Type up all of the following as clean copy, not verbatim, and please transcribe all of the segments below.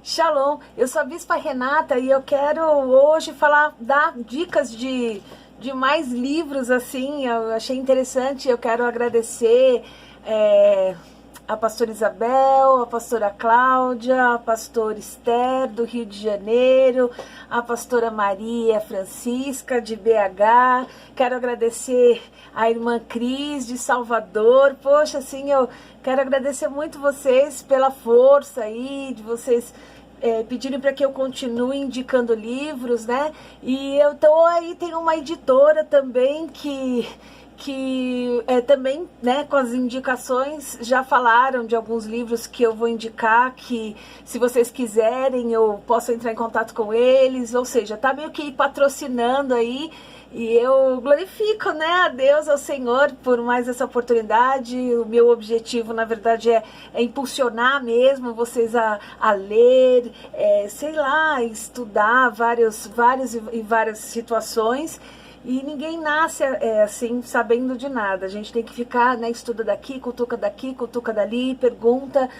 Shalom, eu sou a Bispa Renata e eu quero hoje dar dicas de mais livros, assim, eu achei interessante, eu quero agradecer a pastora Isabel, a pastora Cláudia, a pastora Esther do Rio de Janeiro, a pastora Maria Francisca de BH, quero agradecer a irmã Cris de Salvador. Poxa, assim, eu quero agradecer muito vocês pela força aí, de vocês pedirem para que eu continue indicando livros, né? E eu tô aí, tem uma editora também que também, né, com as indicações, já falaram de alguns livros que eu vou indicar, que se vocês quiserem eu posso entrar em contato com eles, ou seja, tá meio que patrocinando aí. E eu glorifico, né, a Deus, ao Senhor, por mais essa oportunidade. O meu objetivo, na verdade, é impulsionar mesmo vocês a ler, sei lá, estudar várias situações. E ninguém nasce assim, sabendo de nada. A gente tem que ficar, né, estuda daqui, cutuca dali, pergunta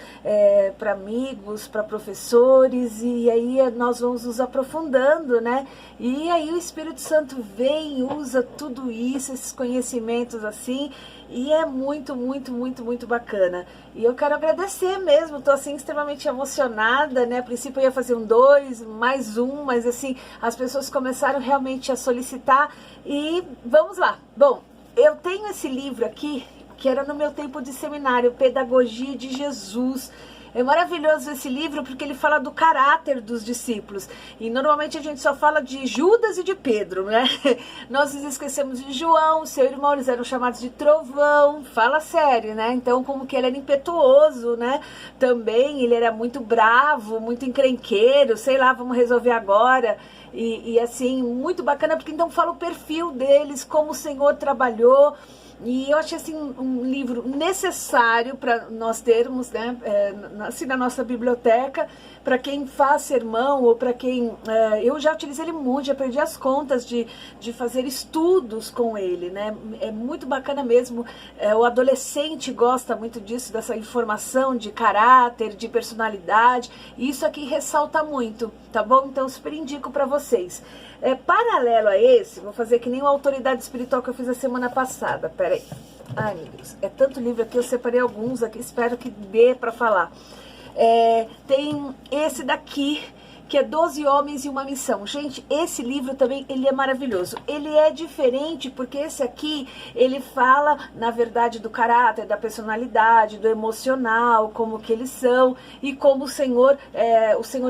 para amigos, para professores, e aí nós vamos nos aprofundando, né? E aí o Espírito Santo vem, usa tudo isso, esses conhecimentos assim, e é muito, muito, muito, muito bacana. E eu quero agradecer mesmo, tô assim extremamente emocionada, né? A princípio eu ia fazer um 2, mais um, mas assim, as pessoas começaram realmente a solicitar e vamos lá. Bom, eu tenho esse livro aqui, que era no meu tempo de seminário, Pedagogia de Jesus. É maravilhoso esse livro porque ele fala do caráter dos discípulos. E normalmente a gente só fala de Judas e de Pedro, né? Nós nos esquecemos de João, seu irmão, eles eram chamados de trovão. Fala sério, né? Então, como que ele era impetuoso, né? Também ele era muito bravo, muito encrenqueiro, sei lá, vamos resolver agora. E assim, muito bacana, porque então fala o perfil deles, como o Senhor trabalhou. E eu achei assim um livro necessário para nós termos, né, assim, na nossa biblioteca, para quem faz sermão ou para quem... eu já utilizei ele muito, já perdi as contas de fazer estudos com ele, né? É muito bacana mesmo, o adolescente gosta muito disso, dessa informação de caráter, de personalidade, e isso aqui ressalta muito, tá bom? Então super indico para vocês. Paralelo a esse, vou fazer que nem uma autoridade espiritual que eu fiz a semana passada. Peraí. Ai, meu Deus. É tanto livro aqui, eu separei alguns aqui, espero que dê para falar. Tem esse daqui, que é 12 Homens e uma Missão. Gente, esse livro também, ele é maravilhoso. Ele é diferente porque esse aqui, ele fala, na verdade, do caráter, da personalidade, do emocional, como que eles são e como o Senhor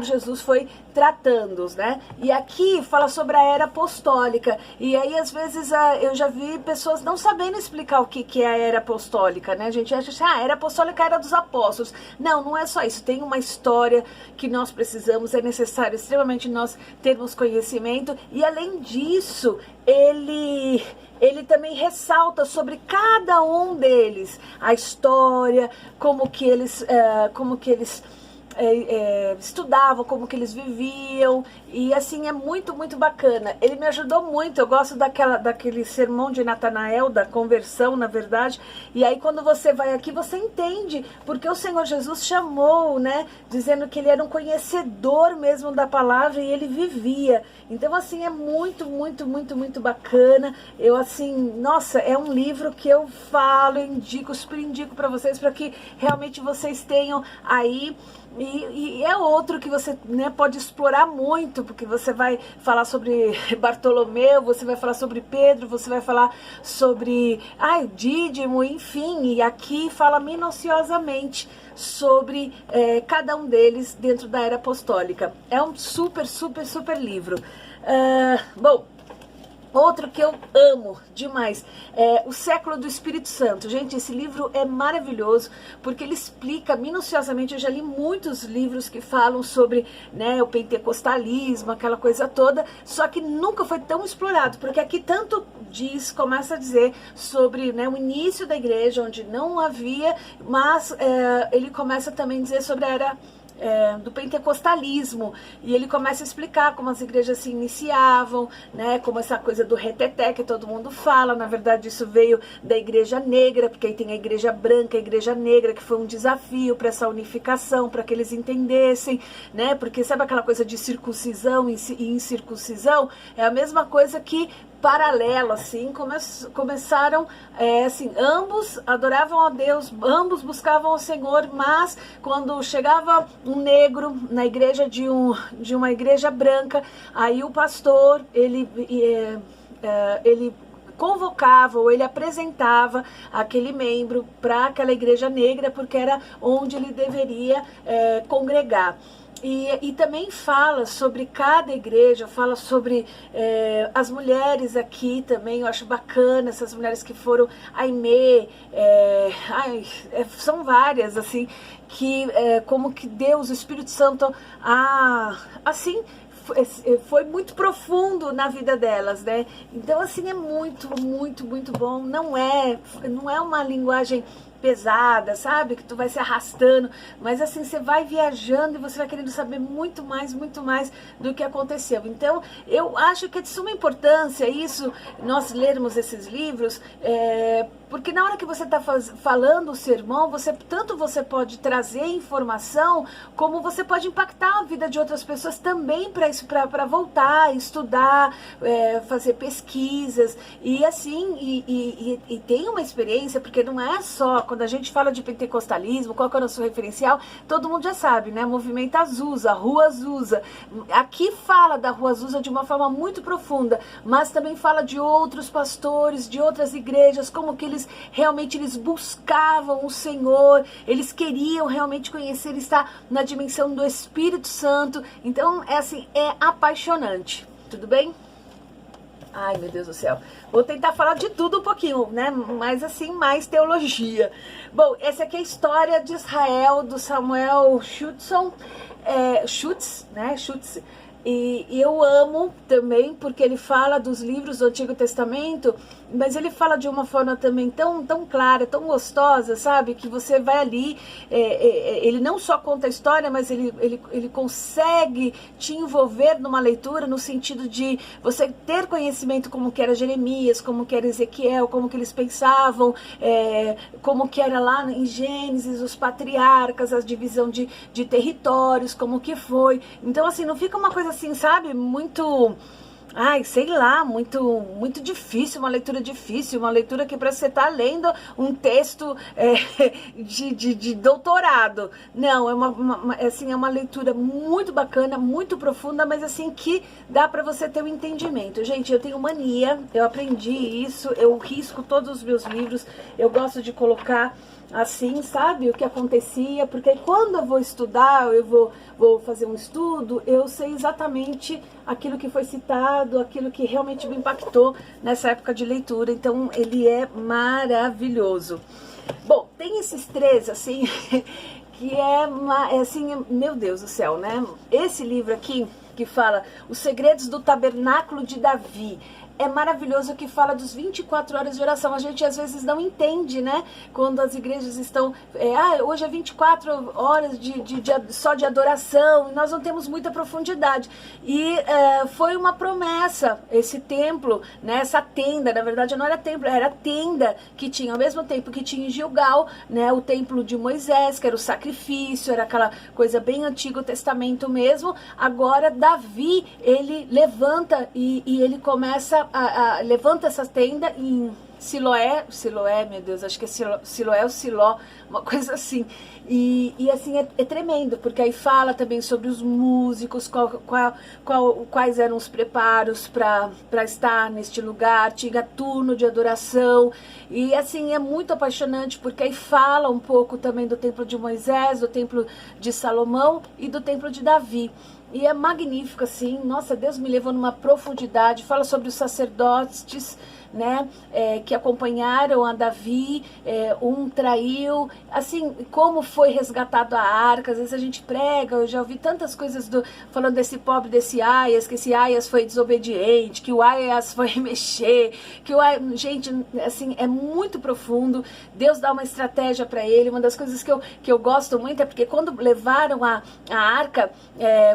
Jesus foi tratando-os, né? E aqui fala sobre a era apostólica. E aí, às vezes, eu já vi pessoas não sabendo explicar o que é a era apostólica, né? A gente acha assim, a era apostólica era dos apóstolos. Não, não é só isso. Tem uma história que nós precisamos, é necessário extremamente nós termos conhecimento. E, além disso, ele também ressalta sobre cada um deles, a história, como que eles estudavam, como que eles viviam, e assim é muito, muito bacana. Ele me ajudou muito, eu gosto daquele sermão de Natanael, da conversão, na verdade, e aí quando você vai aqui, você entende, porque o Senhor Jesus chamou, né, dizendo que ele era um conhecedor mesmo da palavra, e ele vivia. Então assim, é muito, muito, muito, muito bacana. Eu assim, nossa, é um livro que eu falo, indico, super indico para vocês, para que realmente vocês tenham aí. E é outro que você, né, pode explorar muito, porque você vai falar sobre Bartolomeu, você vai falar sobre Pedro, você vai falar sobre Dídimo, enfim, e aqui fala minuciosamente sobre cada um deles dentro da era apostólica. É um super, super, super livro. Bom, outro que eu amo demais é O Século do Espírito Santo. Gente, esse livro é maravilhoso porque ele explica minuciosamente. Eu já li muitos livros que falam sobre, né, o pentecostalismo, aquela coisa toda, só que nunca foi tão explorado, porque aqui tanto começa a dizer sobre, né, o início da igreja, onde não havia, mas ele começa também a dizer sobre a era do pentecostalismo, e ele começa a explicar como as igrejas se iniciavam, né, como essa coisa do reteté que todo mundo fala, na verdade isso veio da igreja negra, porque aí tem a igreja branca, a igreja negra, que foi um desafio para essa unificação, para que eles entendessem, né, porque sabe aquela coisa de circuncisão e incircuncisão? É a mesma coisa que paralelo, assim, começaram, assim, ambos adoravam a Deus, ambos buscavam o Senhor, mas quando chegava um negro na igreja de uma igreja branca, aí o pastor, ele convocava ou ele apresentava aquele membro para aquela igreja negra, porque era onde ele deveria congregar. E também fala sobre cada igreja, fala sobre as mulheres aqui também, eu acho bacana, essas mulheres que foram Aimee, são várias, assim, que como que Deus, o Espírito Santo, assim, foi muito profundo na vida delas, né? Então, assim, é muito, muito, muito bom. Não é uma linguagem pesada, sabe? Que tu vai se arrastando, mas assim, você vai viajando e você vai querendo saber muito mais do que aconteceu. Então, eu acho que é de suma importância isso, nós lermos esses livros, porque na hora que você está falando o sermão, tanto você pode trazer informação, como você pode impactar a vida de outras pessoas também para voltar, estudar, fazer pesquisas, e assim, e tem uma experiência, porque não é só, quando a gente fala de pentecostalismo, qual que é o nosso referencial, todo mundo já sabe, né? Movimento Azusa, Rua Azusa. Aqui fala da Rua Azusa de uma forma muito profunda, mas também fala de outros pastores, de outras igrejas, como que eles realmente buscavam o Senhor, eles queriam realmente conhecer, estar na dimensão do Espírito Santo. Então, é apaixonante. Tudo bem? Ai, meu Deus do céu. Vou tentar falar de tudo um pouquinho, né? Mas assim, mais teologia. Bom, essa aqui é a história de Israel, do Samuel Schutz, né? Schutz. E eu amo também, porque ele fala dos livros do Antigo Testamento, mas ele fala de uma forma também tão clara, tão gostosa, sabe? Que você vai ali, ele não só conta a história, mas ele consegue te envolver numa leitura, no sentido de você ter conhecimento como que era Jeremias, como que era Ezequiel, como que eles pensavam, como que era lá em Gênesis, os patriarcas, a divisão de territórios, como que foi. Então, assim, não fica uma coisa assim, sabe, muito, sei lá, muito difícil, uma leitura difícil, uma leitura que parece que você está lendo um texto de doutorado. Não, é uma leitura muito bacana, muito profunda, mas assim, que dá para você ter um entendimento. Gente, eu tenho mania, eu aprendi isso, eu risco todos os meus livros, eu gosto de colocar assim, sabe, o que acontecia, porque quando eu vou estudar, eu vou fazer um estudo, eu sei exatamente aquilo que foi citado, aquilo que realmente me impactou nessa época de leitura. Então, ele é maravilhoso. Bom, tem esses três, assim, que assim, meu Deus do céu, né? Esse livro aqui, que fala Os Segredos do Tabernáculo de Davi, é maravilhoso, que fala dos 24 horas de oração. A gente às vezes não entende, né? Quando as igrejas estão, hoje é 24 horas só de adoração, e nós não temos muita profundidade. E foi uma promessa, esse templo, né? Essa tenda, na verdade não era templo, era tenda que tinha, ao mesmo tempo que tinha em Gilgal, né? O templo de Moisés, que era o sacrifício, era aquela coisa bem Antigo Testamento mesmo. Agora Davi, ele levanta e ele começa levanta essa tenda em Siloé, meu Deus, acho que é Siloé ou Siló, uma coisa assim. E assim, é tremendo, porque aí fala também sobre os músicos, quais eram os preparos para estar neste lugar, tinha turno de adoração, e assim, é muito apaixonante, porque aí fala um pouco também do templo de Moisés, do templo de Salomão e do templo de Davi. E é magnífico, assim, nossa, Deus me levou numa profundidade, fala sobre os sacerdotes, né, que acompanharam a Davi, um traiu, assim, como foi resgatado a arca. Às vezes a gente prega, eu já ouvi tantas coisas falando desse pobre, desse Aias, que esse Aias foi desobediente, que o Aias foi mexer, que o Aias, gente, assim, é muito profundo. Deus dá uma estratégia para ele. Uma das coisas que eu gosto muito é porque quando levaram a arca,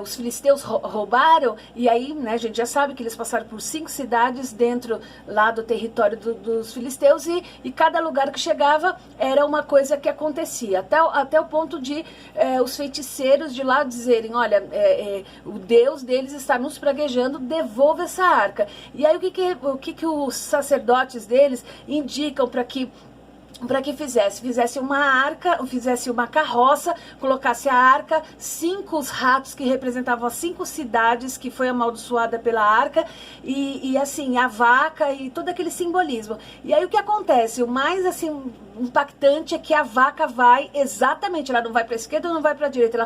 os filisteus roubaram, e aí, né, a gente já sabe que eles passaram por 5 cidades dentro lá do território dos filisteus, e cada lugar que chegava era uma coisa que acontecia, até o ponto de os feiticeiros de lá dizerem, olha, o Deus deles está nos praguejando, devolva essa arca. E aí o que os sacerdotes deles indicam para que fizesse uma arca, fizesse uma carroça, colocasse a arca, 5 ratos que representavam as 5 cidades que foi amaldiçoada pela arca, e assim, a vaca e todo aquele simbolismo. E aí o que acontece? O mais assim impactante é que a vaca vai exatamente, ela não vai para a esquerda, não vai para a direita,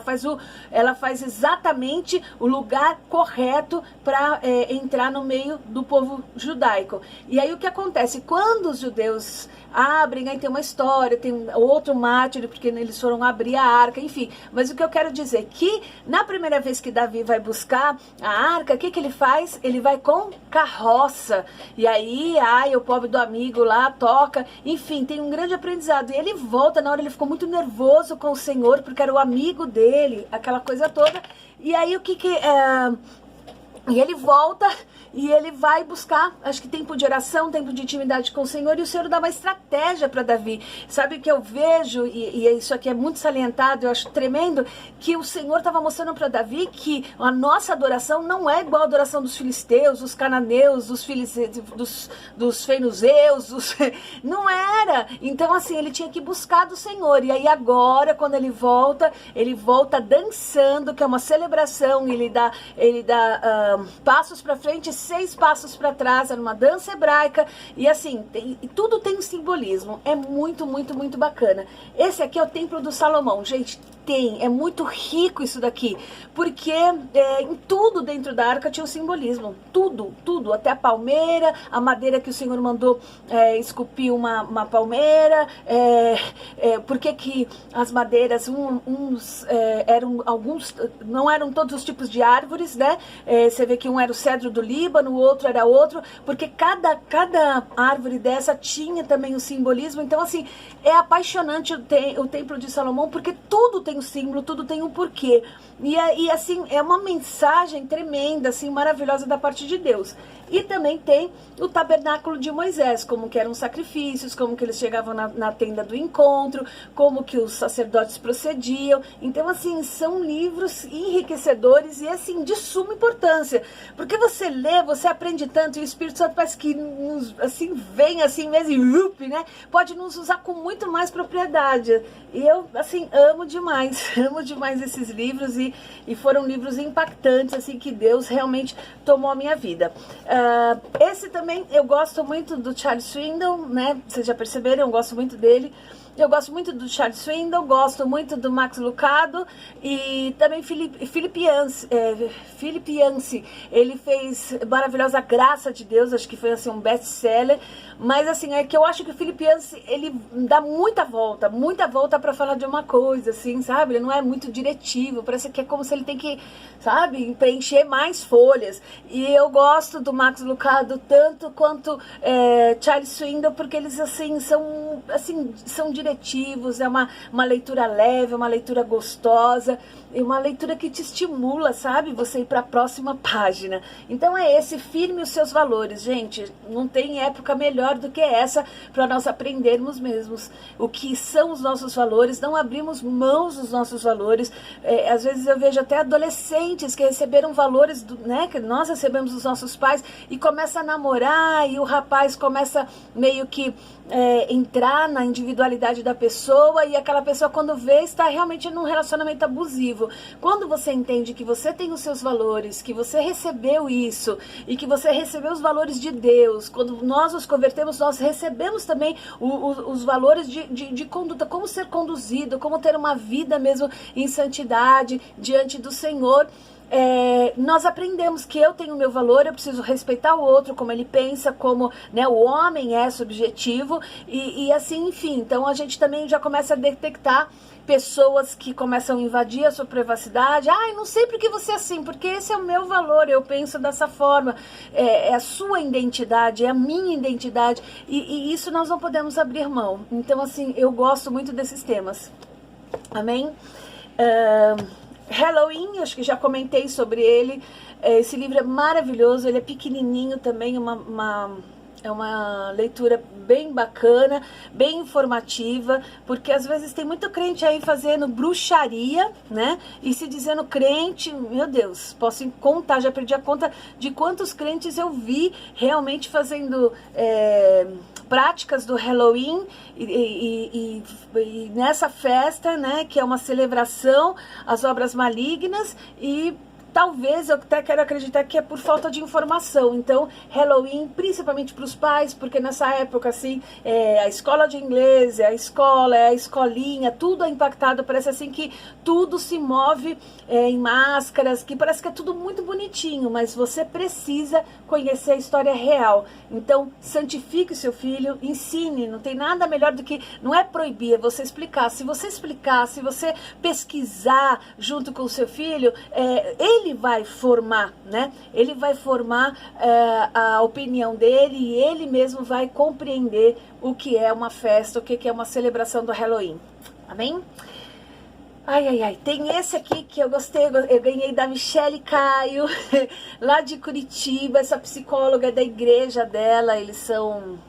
ela faz exatamente o lugar correto para entrar no meio do povo judaico. E aí o que acontece? Quando os judeus abrem, aí tem uma história, tem outro mártir, porque eles foram abrir a arca, enfim. Mas o que eu quero dizer é que na primeira vez que Davi vai buscar a arca, o que ele faz? Ele vai com carroça. E aí, o pobre do amigo lá toca, enfim, tem um grande aprendizado. E ele volta, na hora ele ficou muito nervoso com o Senhor, porque era o amigo dele, aquela coisa toda. E aí e ele volta e ele vai buscar, acho que tempo de oração, tempo de intimidade com o Senhor, e o Senhor dá uma estratégia para Davi. Sabe o que eu vejo, e isso aqui é muito salientado, eu acho tremendo, que o Senhor estava mostrando para Davi que a nossa adoração não é igual a adoração dos filisteus, dos cananeus, dos fenuzeus, não era. Então assim, ele tinha que buscar do Senhor, e aí agora, quando ele volta dançando, que é uma celebração, ele dá passos para frente, 6 passos para trás, era uma dança hebraica, e assim, tudo tem um simbolismo, é muito, muito, muito bacana. Esse aqui é o Templo do Salomão, gente, é muito rico isso daqui, porque em tudo dentro da arca tinha um simbolismo, tudo, até a palmeira, a madeira que o Senhor mandou esculpir uma palmeira, porque que as madeiras, eram alguns, não eram todos os tipos de árvores, né? Você vê que um era o cedro do Líbano, o outro era outro, porque cada árvore dessa tinha também um simbolismo. Então assim, é apaixonante o Templo de Salomão, porque tudo tem um símbolo, tudo tem um porquê. E assim, é uma mensagem tremenda, assim, maravilhosa da parte de Deus. E também tem o tabernáculo de Moisés, como que eram sacrifícios, como que eles chegavam na tenda do encontro, como que os sacerdotes procediam. Então, assim, são livros enriquecedores e, assim, de suma importância. Porque você lê, você aprende tanto, e o Espírito Santo parece que assim, vem assim mesmo, né? Pode nos usar com muito mais propriedade. E eu, assim, amo demais esses livros, e foram livros impactantes, assim, que Deus realmente tomou a minha vida. Esse também, eu gosto muito do Charles Swindoll, né? Vocês já perceberam, eu gosto muito dele. Eu gosto muito do Charles Swindoll, gosto muito do Max Lucado, e também Philip Yancey. Ele fez Maravilhosa Graça de Deus, acho que foi assim um best-seller. Mas assim, é que eu acho que o Philip Yancey, ele dá muita volta para falar de uma coisa, assim, sabe? Ele não é muito diretivo, parece que é como se ele tem que, sabe, preencher mais folhas. E eu gosto do Max Lucado tanto quanto Charles Swindoll, porque eles assim são diretivos, é uma leitura leve, uma leitura gostosa, e uma leitura que te estimula, sabe? Você ir para a próxima página. Então firme os seus valores, gente. Não tem época melhor do que essa para nós aprendermos mesmos o que são os nossos valores, não abrimos mãos dos nossos valores. Às vezes eu vejo até adolescentes que receberam valores, né, que nós recebemos dos nossos pais, e começa a namorar, e o rapaz começa meio que entrar na individualidade da pessoa, e aquela pessoa, quando vê, está realmente num relacionamento abusivo. Quando você entende que você tem os seus valores, que você recebeu isso, e que você recebeu os valores de Deus, quando nós nos convertemos, nós recebemos também os valores de conduta, como ser conduzido, como ter uma vida mesmo em santidade diante do Senhor. nós aprendemos que eu tenho o meu valor, eu preciso respeitar o outro, como ele pensa, como, né, o homem é subjetivo, e assim, enfim. Então a gente também já começa a detectar pessoas que começam a invadir a sua privacidade. Não sei por que você é assim, porque esse é o meu valor, eu penso dessa forma, é a sua identidade, é a minha identidade, e isso nós não podemos abrir mão. Então assim, eu gosto muito desses temas. Amém? Halloween, acho que já comentei sobre ele. Esse livro é maravilhoso, ele é pequenininho também, é uma leitura bem bacana, bem informativa, porque às vezes tem muito crente aí fazendo bruxaria, né? E se dizendo crente, meu Deus, posso contar, já perdi a conta de quantos crentes eu vi realmente fazendo práticas do Halloween e nessa festa, né, que é uma celebração às obras malignas, e talvez, eu até quero acreditar que é por falta de informação. Então, Halloween, principalmente para os pais, porque nessa época, assim, a escola de inglês, a escola, a escolinha, tudo é impactado, parece assim que tudo se move em máscaras, que parece que é tudo muito bonitinho, mas você precisa conhecer a história real. Então, santifique o seu filho, ensine, não tem nada melhor do que, não é proibir, é você explicar. Se você explicar, se você pesquisar junto com o seu filho, ele vai formar, né? Ele vai formar a opinião dele, e ele mesmo vai compreender o que é uma festa, o que é uma celebração do Halloween. Amém? Ai, tem esse aqui que eu gostei, eu ganhei da Michele Caio, lá de Curitiba, essa psicóloga da igreja dela, eles são,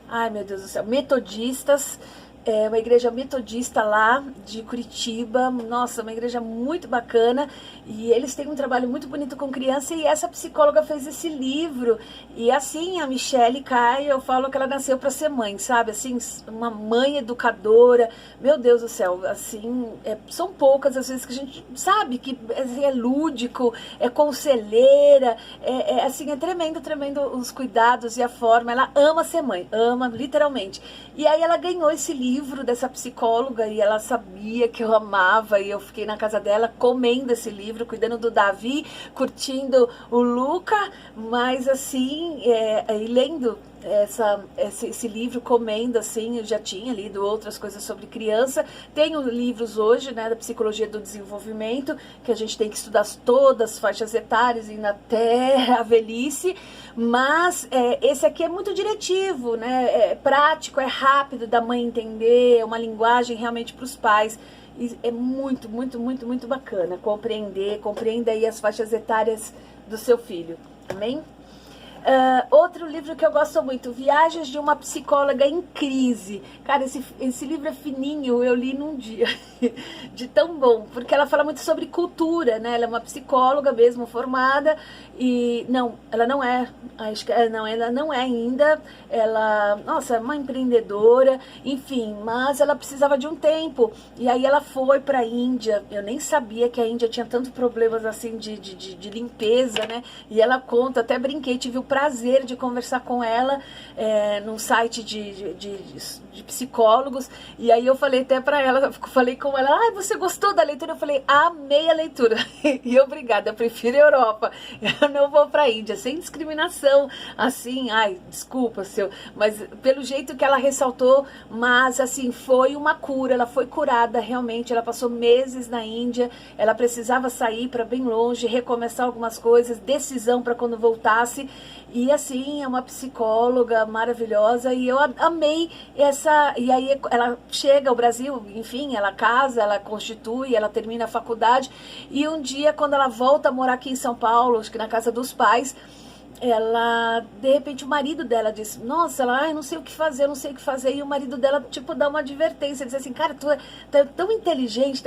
ai meu Deus do céu, metodistas. É uma igreja metodista lá de Curitiba, nossa, uma igreja muito bacana, e eles têm um trabalho muito bonito com criança, e essa psicóloga fez esse livro, e assim, a Michele Caio, eu falo que ela nasceu para ser mãe, sabe, assim, uma mãe educadora, meu Deus do céu, assim, são poucas as vezes que a gente sabe que é lúdico, é conselheira, assim, é tremendo os cuidados e a forma, ela ama ser mãe, ama, literalmente, e aí ela ganhou esse livro dessa psicóloga, e ela sabia que eu amava, e eu fiquei na casa dela comendo esse livro, cuidando do Davi, curtindo o Luca, mas assim, e lendo esse livro, comendo assim. Eu já tinha lido outras coisas sobre criança, tenho livros hoje, né, da psicologia do desenvolvimento, que a gente tem que estudar todas as faixas etárias, indo até a velhice, mas esse aqui é muito diretivo, né, é prático, é rápido da mãe entender, é uma linguagem realmente para os pais, e é muito bacana compreenda aí as faixas etárias do seu filho, amém? Outro livro que eu gosto muito, Viagens de uma Psicóloga em Crise. Cara, esse livro é fininho, eu li num dia, de tão bom, porque ela fala muito sobre cultura, né? Ela é uma psicóloga mesmo, formada, e não, ela não é, acho que não, ela não é ainda, ela, nossa, é uma empreendedora, enfim, mas ela precisava de um tempo, e aí ela foi para a Índia. Eu nem sabia que a Índia tinha tantos problemas assim de limpeza, né? E ela conta, até brinquei, tive o prazer de conversar com ela num site de psicólogos, e aí eu falei até pra ela, falei com ela, você gostou da leitura? Eu falei, amei a leitura, e obrigada, eu prefiro a Europa, eu não vou pra Índia, sem discriminação, assim, desculpa, mas pelo jeito que ela ressaltou, mas assim, foi uma cura, ela foi curada realmente, ela passou meses na Índia, ela precisava sair para bem longe, recomeçar algumas coisas, decisão para quando voltasse. E assim, é uma psicóloga maravilhosa, e eu amei essa. E aí ela chega ao Brasil, enfim, ela casa, ela constitui, ela termina a faculdade, e um dia, quando ela volta a morar aqui em São Paulo, acho que na casa dos pais, ela, de repente, o marido dela disse, nossa, ela, não sei o que fazer, e o marido dela, tipo, dá uma advertência, diz assim, cara, tu é tão inteligente,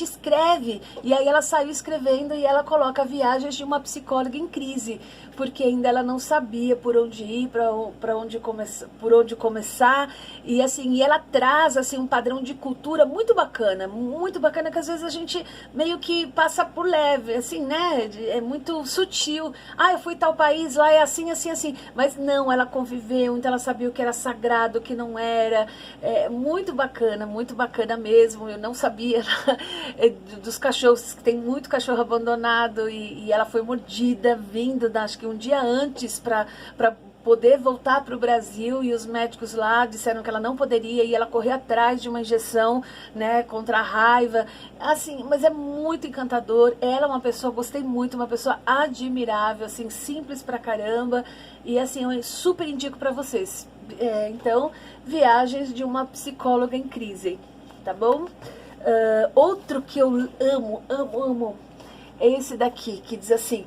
escreve. E aí ela saiu escrevendo, e ela coloca Viagens de uma Psicóloga em Crise, porque ainda ela não sabia por onde ir, por onde começar, e assim, e ela traz, assim, um padrão de cultura muito bacana, que às vezes a gente meio que passa por leve, assim, né, é muito sutil, eu fui tal país, país lá é assim, assim, assim. Mas não, ela conviveu, então ela sabia o que era sagrado, o que não era. É muito bacana mesmo. Eu não sabia dos cachorros, que tem muito cachorro abandonado, e ela foi mordida vindo, acho que um dia antes, para poder voltar para o Brasil, e os médicos lá disseram que ela não poderia, e ela correu atrás de uma injeção, né, contra a raiva, assim, mas é muito encantador. Ela é uma pessoa, gostei muito, uma pessoa admirável, assim, simples pra caramba, e assim, eu super indico para vocês. Então, Viagens de uma Psicóloga em Crise, tá bom? Outro que eu amo, é esse daqui, que diz assim,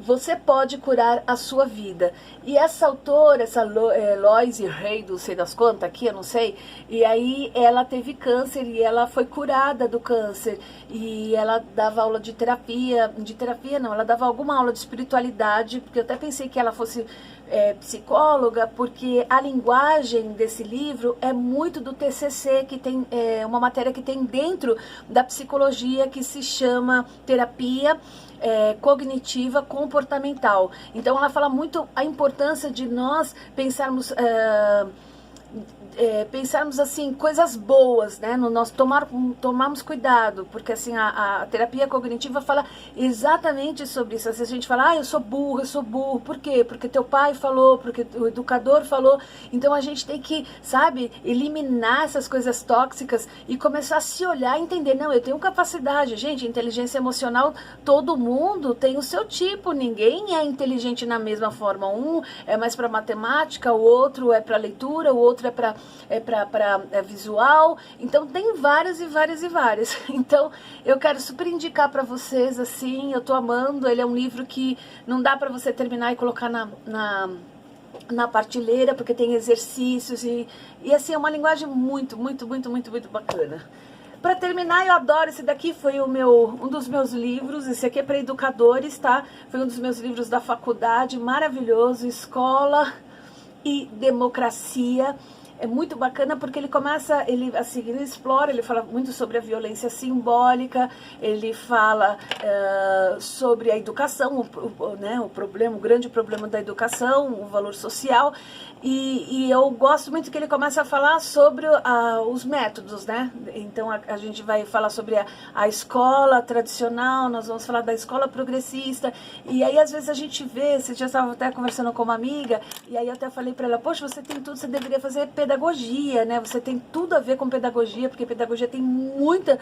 você pode curar a sua vida. E essa autora, essa Loise Hay, não sei das quantas aqui, eu não sei, e aí ela teve câncer e ela foi curada do câncer. E ela dava aula de terapia não, ela dava alguma aula de espiritualidade, porque eu até pensei que ela fosse psicóloga, porque a linguagem desse livro é muito do TCC, que tem uma matéria que tem dentro da psicologia, que se chama terapia cognitiva comportamental. Então ela fala muito a importância de nós pensarmos assim, coisas boas, né, no nosso tomarmos cuidado, porque assim, a terapia cognitiva fala exatamente sobre isso. Às vezes a gente fala, eu sou burro, por quê? Porque teu pai falou, porque o educador falou. Então a gente tem que, sabe, eliminar essas coisas tóxicas e começar a se olhar e entender, não, eu tenho capacidade. Gente, inteligência emocional, todo mundo tem o seu tipo, ninguém é inteligente na mesma forma. Um é mais para matemática, o outro é para leitura, o outro é para visual. Então tem várias. Então eu quero super indicar para vocês, assim, eu tô amando. Ele é um livro que não dá para você terminar e colocar na partilheira, porque tem exercícios e assim, é uma linguagem muito bacana. Para terminar, eu adoro esse daqui, foi um dos meus livros. Esse aqui é para educadores, tá? Foi um dos meus livros da faculdade, maravilhoso, Escola e Democracia. É muito bacana porque ele começa, ele explora, ele fala muito sobre a violência simbólica, ele fala sobre a educação, né, o grande problema da educação, o valor social, e eu gosto muito que ele começa a falar sobre os métodos, né? Então a gente vai falar sobre a escola tradicional, nós vamos falar da escola progressista, e aí às vezes a gente vê, você já estava até conversando com uma amiga, e aí eu até falei para ela, poxa, você tem tudo, você deveria fazer pedagogia, né? Você tem tudo a ver com pedagogia, porque pedagogia tem muita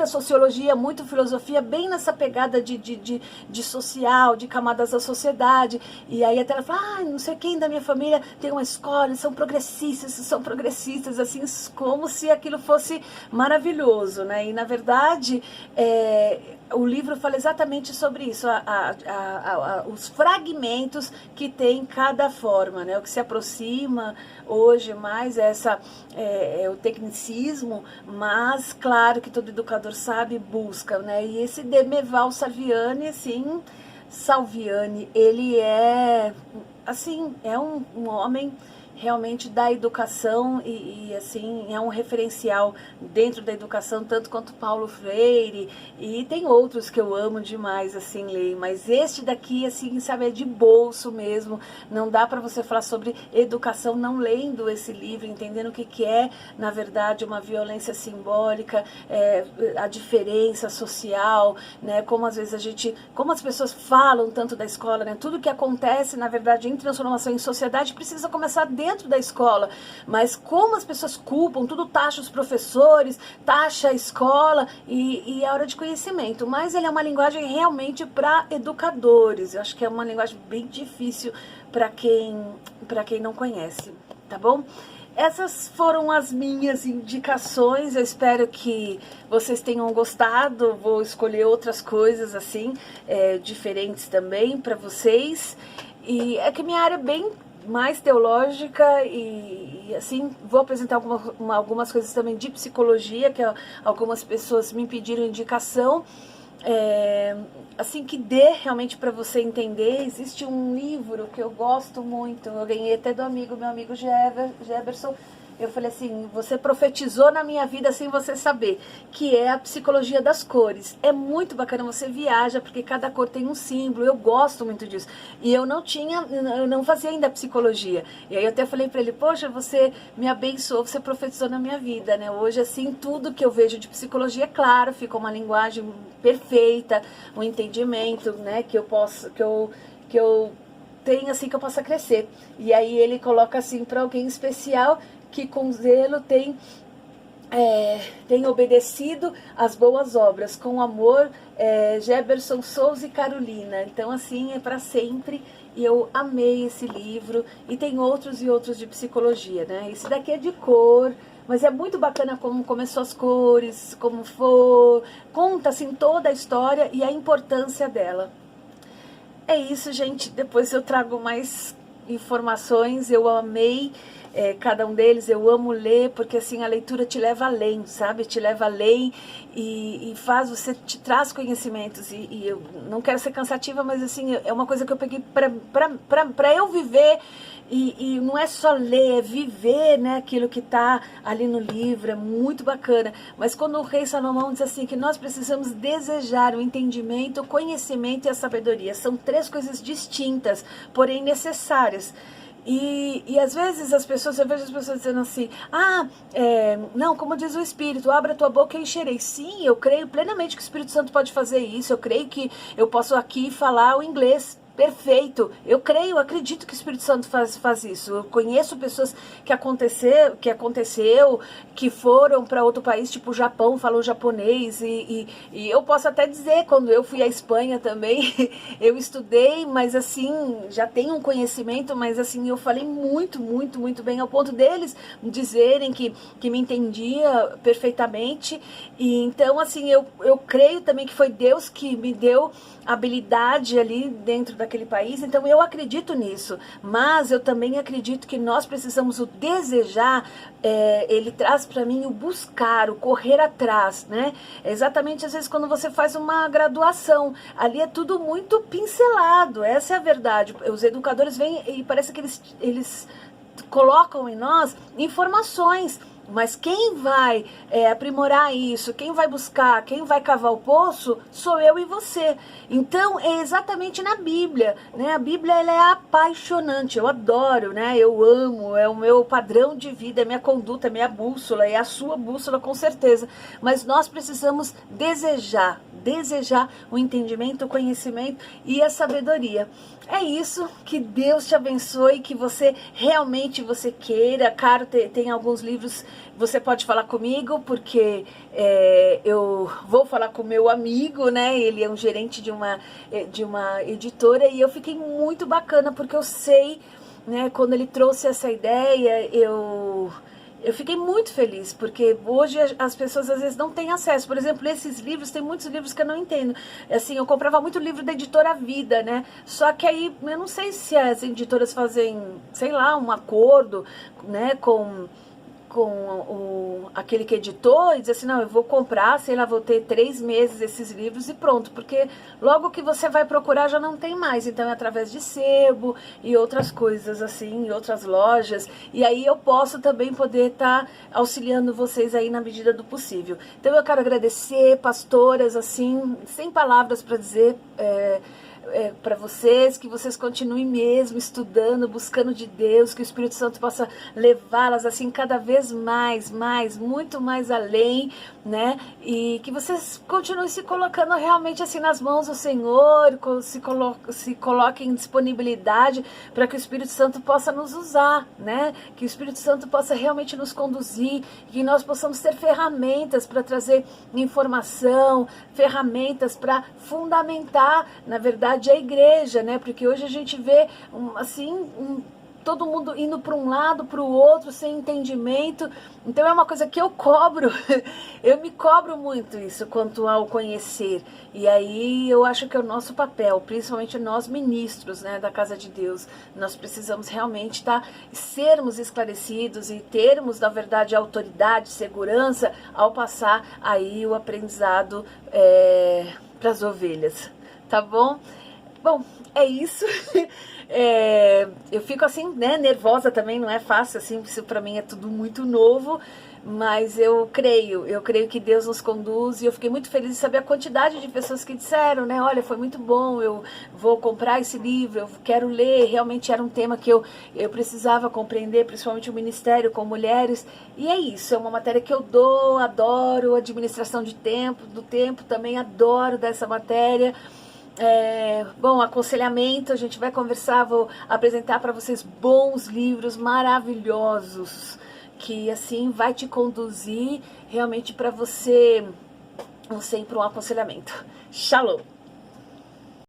sociologia, muita filosofia, bem nessa pegada de social, de camadas da sociedade. E aí até ela fala, não sei quem da minha família tem uma escola, eles são progressistas, assim, como se aquilo fosse maravilhoso, né? E na verdade, o livro fala exatamente sobre isso, os fragmentos que tem cada forma, né? O que se aproxima hoje mais é o tecnicismo, mas claro que todo educador sabe, busca, né? E esse Demeval Salviani, assim, ele é, assim, é um homem realmente da educação e assim, é um referencial dentro da educação, tanto quanto Paulo Freire, e tem outros que eu amo demais, assim, ler, mas este daqui, assim, sabe, é de bolso mesmo, não dá para você falar sobre educação não lendo esse livro, entendendo o que é, na verdade, uma violência simbólica, a diferença social, né, como às vezes como as pessoas falam tanto da escola, né, tudo que acontece, na verdade, em transformação em sociedade, precisa começar dentro da escola, mas como as pessoas culpam, tudo taxa os professores, taxa a escola, e é hora de conhecimento, mas ele é uma linguagem realmente para educadores. Eu acho que é uma linguagem bem difícil para quem não conhece, tá bom? Essas foram as minhas indicações, eu espero que vocês tenham gostado. Vou escolher outras coisas assim, diferentes também para vocês, e é que minha área é bem mais teológica e assim, vou apresentar algumas coisas também de psicologia, que algumas pessoas me pediram indicação, assim, que dê realmente para você entender. Existe um livro que eu gosto muito, eu ganhei até do meu amigo Jefferson, eu falei assim, você profetizou na minha vida sem você saber, que é a psicologia das cores. É muito bacana, você viaja, porque cada cor tem um símbolo, eu gosto muito disso. E eu não fazia ainda psicologia. E aí eu até falei pra ele, poxa, você me abençoou, você profetizou na minha vida, né? Hoje, assim, tudo que eu vejo de psicologia, claro, fica uma linguagem perfeita, um entendimento, né, que eu tenho, assim, que eu possa crescer. E aí ele coloca assim, para alguém especial que com zelo tem obedecido às boas obras, com amor, Geberson Souza e Carolina. Então, assim, é para sempre. E eu amei esse livro. E tem outros e outros de psicologia, né? Esse daqui é de cor, mas é muito bacana como começou as cores, como for, conta assim toda a história e a importância dela. É isso, gente. Depois eu trago mais informações. Eu amei cada um deles. Eu amo ler, porque assim a leitura te leva além, sabe? Te leva além e faz, você te traz conhecimentos. E eu não quero ser cansativa, mas assim, é uma coisa que eu peguei para eu viver. E não é só ler, é viver, né, aquilo que está ali no livro, é muito bacana. Mas quando o rei Salomão diz assim, que nós precisamos desejar o entendimento, o conhecimento e a sabedoria. São três coisas distintas, porém necessárias. E às vezes eu vejo as pessoas dizendo assim, não, como diz o Espírito, abra a tua boca e eu encherei. Sim, eu creio plenamente que o Espírito Santo pode fazer isso, eu creio que eu posso aqui falar o inglês perfeito, eu creio, acredito que o Espírito Santo faz isso. Eu conheço pessoas que foram para outro país, tipo o Japão, falam japonês, e eu posso até dizer, quando eu fui à Espanha também, eu estudei, mas assim, já tenho um conhecimento, mas assim, eu falei muito, muito, muito bem, ao ponto deles dizerem que me entendia perfeitamente. E então, assim, eu creio também que foi Deus que me deu habilidade ali dentro daquele país, então eu acredito nisso, mas eu também acredito que nós precisamos o desejar, ele traz para mim o buscar, o correr atrás, né? Exatamente, às vezes quando você faz uma graduação, ali é tudo muito pincelado, essa é a verdade. Os educadores vêm e parece que eles colocam em nós informações, mas quem vai aprimorar isso, quem vai buscar, quem vai cavar o poço, sou eu e você. Então, é exatamente na Bíblia, né? A Bíblia, ela é apaixonante, eu adoro, né? Eu amo, é o meu padrão de vida, é minha conduta, é minha bússola, é a sua bússola com certeza. Mas nós precisamos desejar o entendimento, o conhecimento e a sabedoria. É isso, que Deus te abençoe, que você realmente queira. Caro, tem alguns livros, você pode falar comigo, porque eu vou falar com o meu amigo, né? Ele é um gerente de uma editora, e eu fiquei muito bacana, porque eu sei, né, quando ele trouxe essa ideia, eu fiquei muito feliz, porque hoje as pessoas às vezes não têm acesso. Por exemplo, esses livros, tem muitos livros que eu não entendo. Assim, eu comprava muito livro da editora Vida, né? Só que aí, eu não sei se as editoras fazem, sei lá, um acordo, né, com aquele que editou, e diz assim, não, eu vou comprar, sei lá, vou ter 3 meses esses livros e pronto, porque logo que você vai procurar já não tem mais, então é através de sebo e outras coisas assim, e outras lojas, e aí eu posso também poder estar auxiliando vocês aí na medida do possível. Então eu quero agradecer, pastoras, assim, sem palavras para dizer, para vocês, que vocês continuem mesmo estudando, buscando de Deus, que o Espírito Santo possa levá-las assim cada vez mais, muito mais além, né? E que vocês continuem se colocando realmente assim nas mãos do Senhor, se coloquem em disponibilidade para que o Espírito Santo possa nos usar, né? Que o Espírito Santo possa realmente nos conduzir, que nós possamos ter ferramentas para trazer informação, ferramentas para fundamentar, na verdade, a igreja, né? Porque hoje a gente vê todo mundo indo para um lado, para o outro, sem entendimento. Então é uma coisa que eu cobro, eu me cobro muito isso quanto ao conhecer. E aí eu acho que é o nosso papel, principalmente nós ministros, né, da Casa de Deus, nós precisamos realmente sermos esclarecidos e termos, na verdade, autoridade, segurança ao passar aí o aprendizado para as ovelhas, tá bom? Bom, é isso. Eu fico assim, né, nervosa também, não é fácil, assim, isso pra mim é tudo muito novo, mas eu creio que Deus nos conduz, e eu fiquei muito feliz de saber a quantidade de pessoas que disseram, né, olha, foi muito bom, eu vou comprar esse livro, eu quero ler, realmente era um tema que eu precisava compreender, principalmente o ministério com mulheres, e é isso, é uma matéria que eu adoro, administração de tempo, do tempo também adoro dessa matéria. Bom, aconselhamento, a gente vai conversar, vou apresentar para vocês bons livros maravilhosos, que assim vai te conduzir realmente para você ir para um aconselhamento. Shalom!